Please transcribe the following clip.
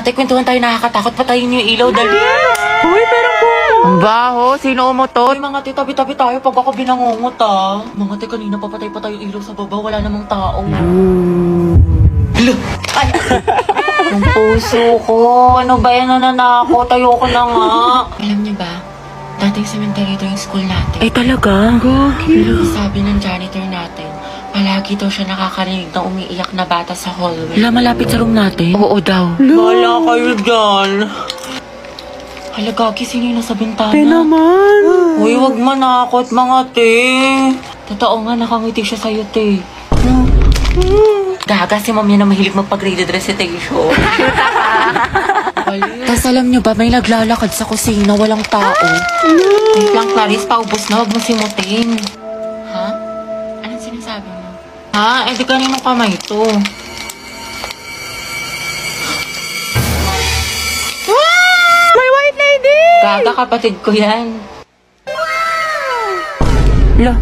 Ate, kwentuhan tayo, nakakatakot. Patayin niyo yung ilaw, dali. Uy, pero po. Ang baho, sino umutot? Ay, mga te, tabi-tabi tayo pag ako binangungot, ah. Mga te, kanina papatay-patay yung ilaw sa baba, wala namang tao. Hala! Ay! Ang puso ko. Ano ba yan, nananakot? Ayoko na nga. Alam niyo ba, dating cemetery ito yung school natin. Ay, talaga? Pero sabi ng janitor natin, palagi daw siya nakakarinig ng umiiyak na bata sa hallway. Wala, malapit sa room natin. Oo daw. Wala kayo dyan. Hala, Gagi, sino yung nasa bintana? Te naman. Uy, wag manakot, mga te. Totoo nga, nakangiti siya sa'yo, te. Gaga, si mom yan na mahilig magpag-graded recitation. Tapos alam nyo ba, may naglalakad sa kusina, walang tao. Wait lang, Clarice, paubos na, wag mo simutin. Ha? Anong sinasabi mo? Ha? Eh di kaninong kamay to? May white lady! Gaga, kapatid ko yan. Lo,